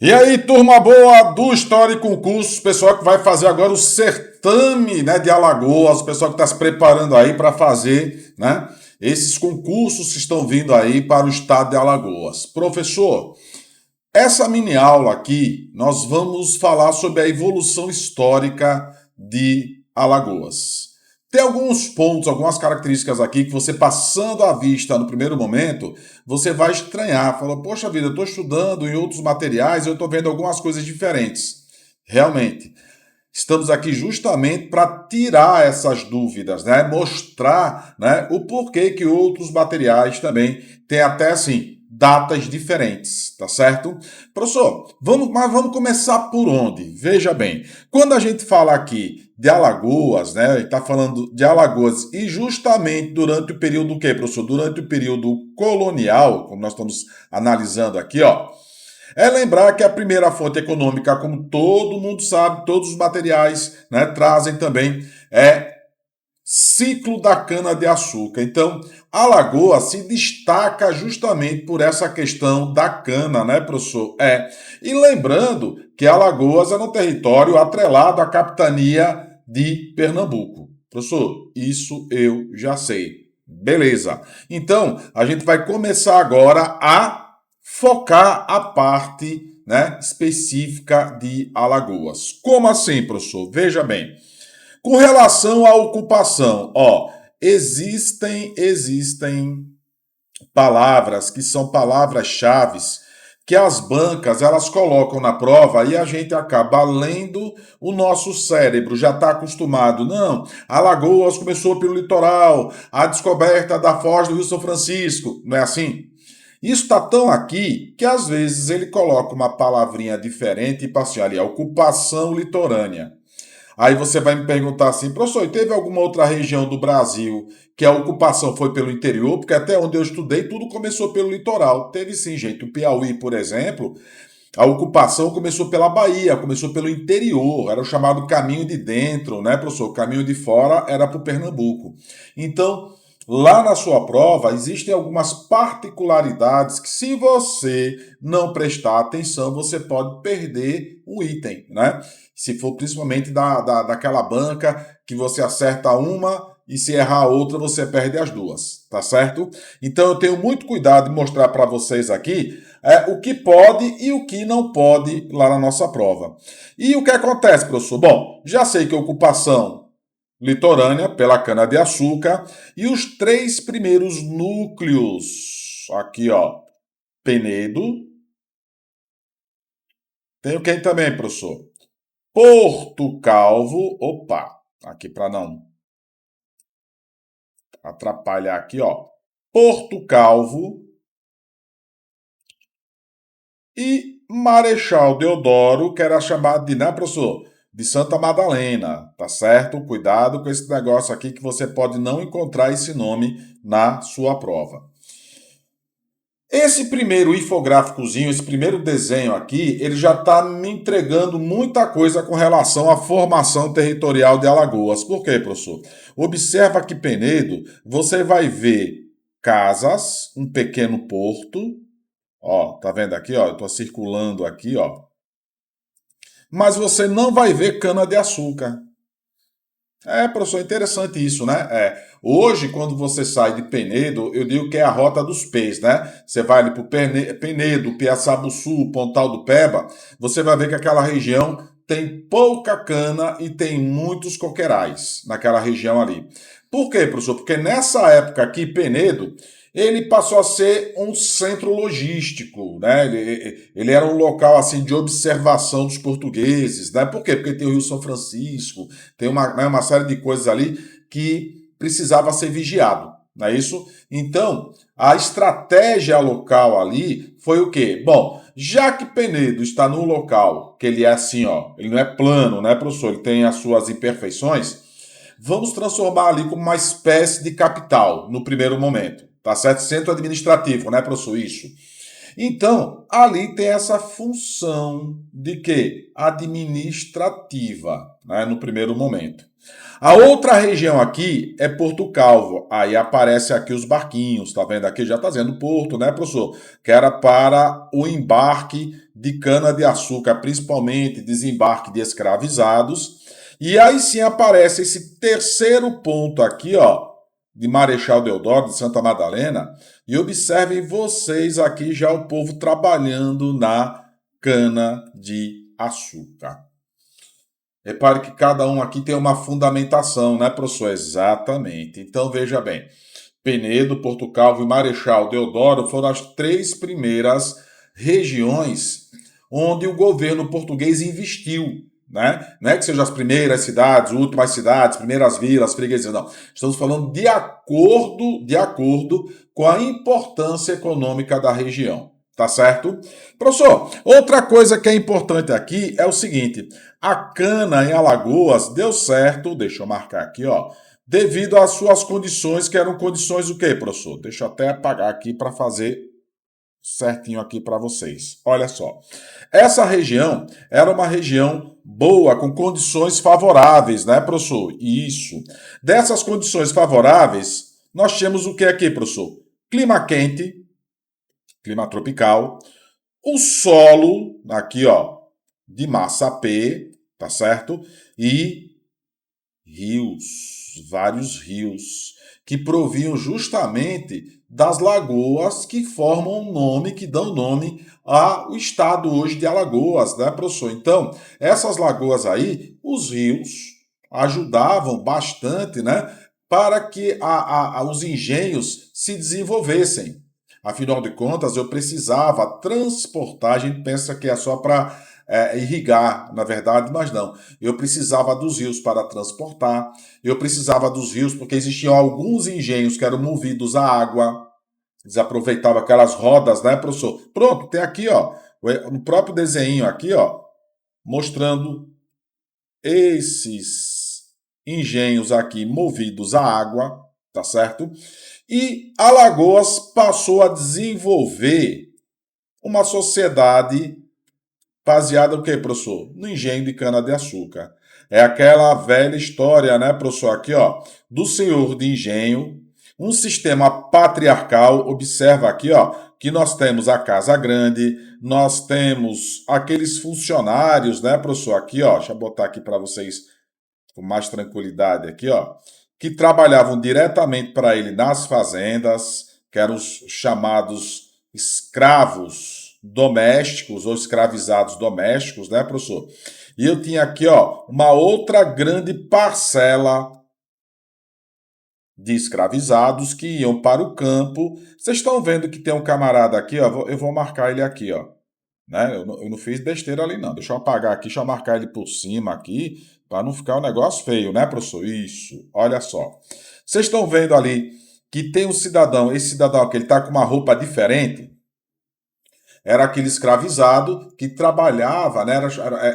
E aí, turma boa do História e Concursos, pessoal que vai fazer agora o certame, né, de Alagoas, pessoal que está se preparando aí para fazer, né, esses concursos que estão vindo aí para o estado de Alagoas. Professor, essa mini aula aqui, nós vamos falar sobre a evolução histórica de Alagoas. Tem alguns pontos, algumas características aqui que você passando à vista no primeiro momento, você vai estranhar. Fala, poxa vida, eu estou estudando em outros materiais, eu estou vendo algumas coisas diferentes. Realmente, estamos aqui justamente para tirar essas dúvidas, né? Mostrar, né, o porquê que outros materiais também têm até assim datas diferentes, tá certo? Professor, vamos começar por onde? Veja bem, quando a gente fala aqui de Alagoas, né, está falando de Alagoas e justamente durante o período o quê, professor? Durante o período colonial, como nós estamos analisando aqui, ó, é lembrar que a primeira fonte econômica, como todo mundo sabe, todos os materiais, né, trazem também, ciclo da cana-de-açúcar. Então, Alagoas se destaca justamente por essa questão da cana, né, professor? E lembrando que Alagoas é um território atrelado à capitania de Pernambuco. Professor, isso eu já sei. Beleza. Então, a gente vai começar agora a focar a parte, né, específica de Alagoas. Como assim, professor? Veja bem. Com relação à ocupação, ó, existem palavras que são palavras-chave que as bancas elas colocam na prova e a gente acaba lendo, o nosso cérebro já está acostumado. Não, Alagoas começou pelo litoral, a descoberta da foz do Rio São Francisco, não é assim? Isso está tão aqui que às vezes ele coloca uma palavrinha diferente e passa ali, a ocupação litorânea. Aí você vai me perguntar assim, professor, e teve alguma outra região do Brasil que a ocupação foi pelo interior? Porque até onde eu estudei, tudo começou pelo litoral. Teve sim, gente. O Piauí, por exemplo, a ocupação começou pela Bahia, começou pelo interior, era o chamado caminho de dentro, né, professor? O caminho de fora era para o Pernambuco. Então, lá na sua prova, existem algumas particularidades que, se você não prestar atenção, você pode perder o item, né? Se for principalmente daquela banca que você acerta uma e se errar a outra, você perde as duas, tá certo? Então eu tenho muito cuidado de mostrar para vocês aqui o que pode e o que não pode lá na nossa prova. E o que acontece, professor? Bom, já sei que a ocupação litorânea pela cana-de-açúcar e os três primeiros núcleos, aqui ó, Penedo, tem quem também, professor? Porto Calvo, opa, aqui para não atrapalhar aqui, ó. Porto Calvo e Marechal Deodoro, que era chamado de, né, professor? De Santa Madalena, tá certo? Cuidado com esse negócio aqui que você pode não encontrar esse nome na sua prova. Esse primeiro infográficozinho, esse primeiro desenho aqui, ele já está me entregando muita coisa com relação à formação territorial de Alagoas. Por quê, professor? Observa que Penedo, você vai ver casas, um pequeno porto, ó, tá vendo aqui, ó, eu tô circulando aqui, ó. Mas você não vai ver cana-de-açúcar. Professor, interessante isso, né? Hoje, quando você sai de Penedo, eu digo que é a rota dos pés, né? Você vai ali para Penedo, Piaçabuçu, Pontal do Peba, você vai ver que aquela região tem pouca cana e tem muitos coqueirais naquela região ali. Por quê, professor? Porque nessa época aqui, Penedo, ele passou a ser um centro logístico, né? Ele era um local assim de observação dos portugueses, né? Por quê? Porque tem o Rio São Francisco, tem uma série de coisas ali que precisava ser vigiado, não é isso? Então, a estratégia local ali foi o quê? Bom, já que Penedo está num local que ele é assim, ó, ele não é plano, né, professor? Ele tem as suas imperfeições. Vamos transformar ali como uma espécie de capital no primeiro momento, tá certo? Centro administrativo, né, professor? Isso. Então, ali tem essa função de quê? Administrativa, né, no primeiro momento. A outra região aqui é Porto Calvo. Aí aparece aqui os barquinhos, tá vendo? Aqui já está dizendo Porto, né, professor? Que era para o embarque de cana-de-açúcar, principalmente desembarque de escravizados. E aí sim aparece esse terceiro ponto aqui, ó, de Marechal Deodoro, de Santa Madalena, e observem vocês aqui já o povo trabalhando na cana-de-açúcar. Repare que cada um aqui tem uma fundamentação, né, professor? Exatamente. Então, veja bem, Penedo, Porto Calvo e Marechal Deodoro foram as três primeiras regiões onde o governo português investiu, né? Não é que sejam as primeiras cidades, últimas cidades, primeiras vilas, freguesias, não. Estamos falando de acordo com a importância econômica da região. Tá certo? Professor, outra coisa que é importante aqui é o seguinte: a cana em Alagoas deu certo, deixa eu marcar aqui, ó, devido às suas condições, que eram condições o quê, professor? Deixa eu até apagar aqui para fazer certinho aqui para vocês. Olha só. Essa região era uma região boa, com condições favoráveis, né, professor? Isso. Dessas condições favoráveis, nós tínhamos o que aqui, professor? Clima quente, clima tropical, o solo, aqui, ó, de massa P, tá certo? E rios, vários rios, que provinham justamente das lagoas que formam o nome, que dão nome ao estado hoje de Alagoas, né, professor? Então, essas lagoas aí, os rios ajudavam bastante, né, para que os engenhos se desenvolvessem. Afinal de contas, eu precisava transportar, a gente pensa que é só para irrigar, na verdade, mas não. Eu precisava dos rios para transportar, eu precisava dos rios porque existiam alguns engenhos que eram movidos a água, eles aproveitavam aquelas rodas, né, professor? Pronto, tem aqui, ó, no próprio desenho aqui, ó, mostrando esses engenhos aqui movidos a água, tá certo? E Alagoas passou a desenvolver uma sociedade baseada no quê, professor? No engenho de cana-de-açúcar. É aquela velha história, né, professor? Aqui, ó, do senhor de engenho, um sistema patriarcal. Observa aqui, ó, que nós temos a Casa Grande, nós temos aqueles funcionários, né, professor? Aqui, ó, deixa eu botar aqui para vocês com mais tranquilidade aqui, ó, que trabalhavam diretamente para ele nas fazendas, que eram os chamados escravos domésticos ou escravizados domésticos, né, professor? E eu tinha aqui, ó, uma outra grande parcela de escravizados que iam para o campo. Vocês estão vendo que tem um camarada aqui, ó, eu vou marcar ele aqui, ó. Né? Eu não fiz besteira ali, não. Deixa eu apagar aqui, deixa eu marcar ele por cima aqui, para não ficar um negócio feio, né, professor? Isso, olha só. Vocês estão vendo ali que tem um cidadão, esse cidadão aqui, ele está com uma roupa diferente. Era aquele escravizado que trabalhava, né,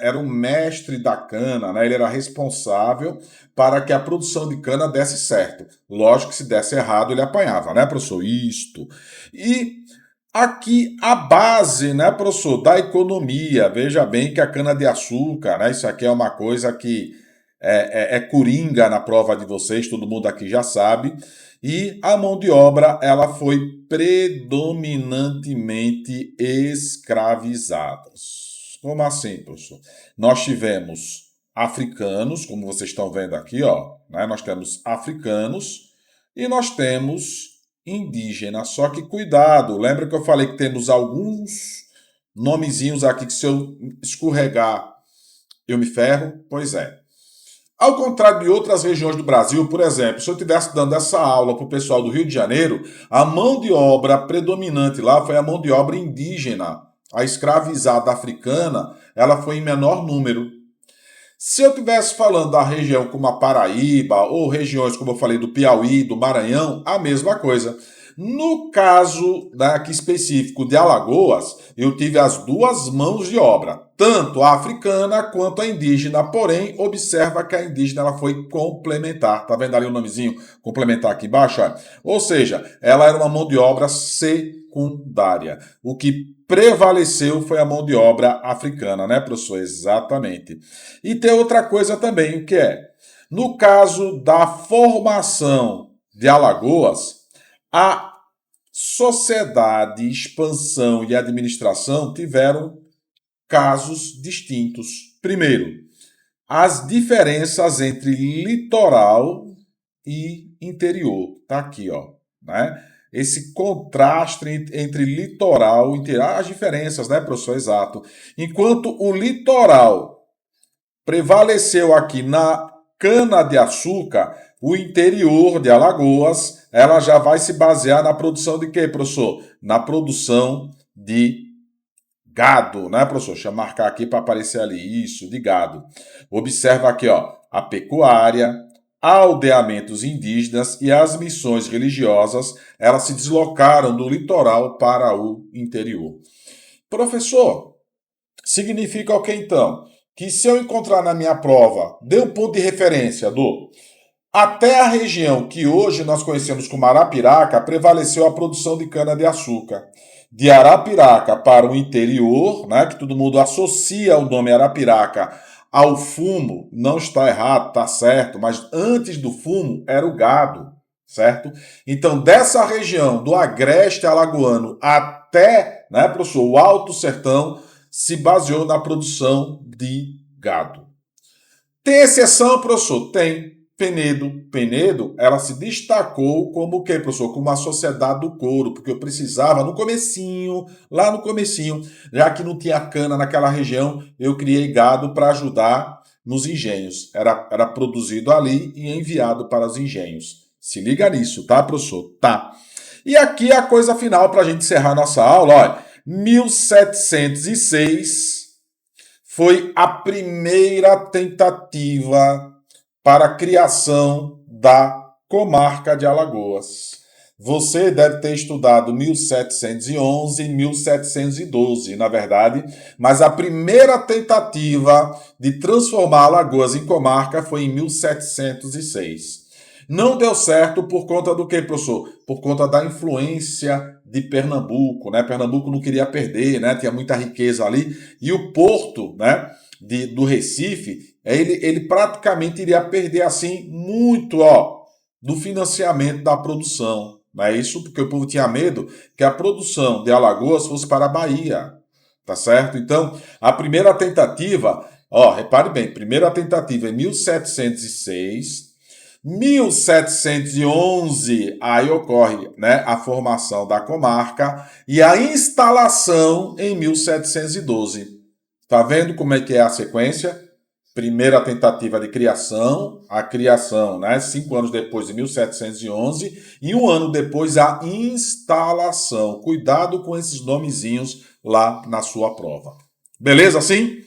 era um mestre da cana, né, ele era responsável para que a produção de cana desse certo. Lógico que se desse errado, ele apanhava, né, professor? Isto. E aqui a base, né, professor, da economia. Veja bem que a cana-de-açúcar, né, isso aqui é uma coisa que é coringa na prova de vocês, todo mundo aqui já sabe. E a mão de obra, ela foi predominantemente escravizadas. Como assim, professor? Nós tivemos africanos, como vocês estão vendo aqui, ó, né, nós temos africanos e nós temos indígena. Só que cuidado, lembra que eu falei que temos alguns nomezinhos aqui que se eu escorregar eu me ferro? Pois é. Ao contrário de outras regiões do Brasil, por exemplo, se eu estivesse dando essa aula para o pessoal do Rio de Janeiro, a mão de obra predominante lá foi a mão de obra indígena. A escravizada africana, ela foi em menor número. Se eu estivesse falando da região como a Paraíba, ou regiões, como eu falei, do Piauí, do Maranhão, a mesma coisa. No caso aqui específico de Alagoas, eu tive as duas mãos de obra, tanto a africana quanto a indígena, porém, observa que a indígena ela foi complementar. Tá vendo ali o nomezinho complementar aqui embaixo? Ou seja, ela era uma mão de obra secundária. O que prevaleceu foi a mão de obra africana, né, professor? Exatamente. E tem outra coisa também, o que é? No caso da formação de Alagoas, a sociedade, expansão e administração tiveram casos distintos. Primeiro, as diferenças entre litoral e interior. Tá aqui, ó, né? Esse contraste entre litoral e interior, as diferenças, né, professor? Exato. Enquanto o litoral prevaleceu aqui na cana-de-açúcar, o interior de Alagoas, ela já vai se basear na produção de quê, professor? Na produção de gado, né, professor? Deixa eu marcar aqui para aparecer ali, isso, de gado. Observa aqui, ó, a pecuária, aldeamentos indígenas e as missões religiosas, elas se deslocaram do litoral para o interior. Professor, significa o que então? Que se eu encontrar na minha prova, dê um ponto de referência do até a região que hoje nós conhecemos como Arapiraca, prevaleceu a produção de cana-de-açúcar. De Arapiraca para o interior, né, que todo mundo associa o nome Arapiraca ao fumo, não está errado, está certo, mas antes do fumo era o gado, certo? Então, dessa região, do agreste alagoano até, né, professor, o Alto Sertão, se baseou na produção de gado. Tem exceção, professor? Tem. Penedo, ela se destacou como o quê, professor? Como a sociedade do couro, porque eu precisava, no comecinho, lá no comecinho, já que não tinha cana naquela região, eu criei gado para ajudar nos engenhos. Era produzido ali e enviado para os engenhos. Se liga nisso, tá, professor? Tá. E aqui a coisa final para a gente encerrar nossa aula, olha. 1706 foi a primeira tentativa para a criação da comarca de Alagoas. Você deve ter estudado 1711 e 1712, na verdade, mas a primeira tentativa de transformar Alagoas em comarca foi em 1706. Não deu certo por conta do quê, professor? Por conta da influência de Pernambuco, né? Pernambuco não queria perder, né? Tinha muita riqueza ali. E o porto, né, do Recife, ele praticamente iria perder, assim, muito, ó, do financiamento da produção. Não é isso? Porque o povo tinha medo que a produção de Alagoas fosse para a Bahia, tá certo? Então, a primeira tentativa, ó, repare bem, primeira tentativa em 1706, 1711, aí ocorre, né, a formação da comarca e a instalação em 1712. Tá vendo como é que é a sequência? Primeira tentativa de criação, a criação, né, 5 anos depois, de 1711, e um ano depois a instalação. Cuidado com esses nomezinhos lá na sua prova. Beleza assim?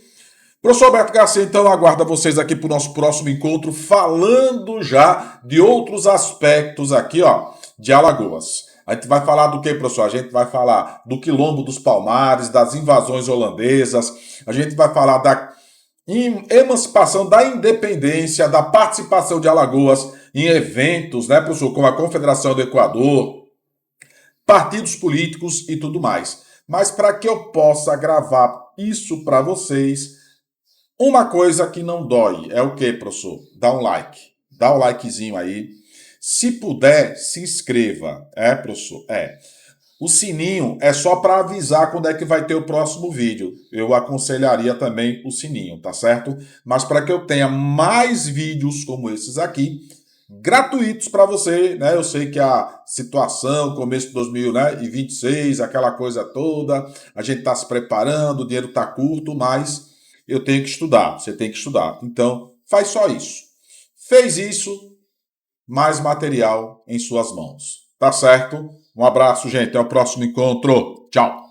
Professor Alberto Garcia, então, aguarda vocês aqui para o nosso próximo encontro, falando já de outros aspectos aqui, ó, de Alagoas. A gente vai falar do que, professor? A gente vai falar do Quilombo dos Palmares, das invasões holandesas, a gente vai falar da emancipação, da independência, da participação de Alagoas em eventos, né, professor, como a Confederação do Equador, partidos políticos e tudo mais. Mas para que eu possa gravar isso para vocês, uma coisa que não dói é o que, professor? Dá um like. Dá um likezinho aí. Se puder, se inscreva. É, professor? É. O sininho é só para avisar quando é que vai ter o próximo vídeo. Eu aconselharia também o sininho, tá certo? Mas para que eu tenha mais vídeos como esses aqui, gratuitos para você, né? Eu sei que a situação, começo de 2026, aquela coisa toda, a gente está se preparando, o dinheiro está curto, mas eu tenho que estudar, você tem que estudar. Então, faz só isso. Fez isso, mais material em suas mãos. Tá certo? Um abraço, gente. Até o próximo encontro. Tchau.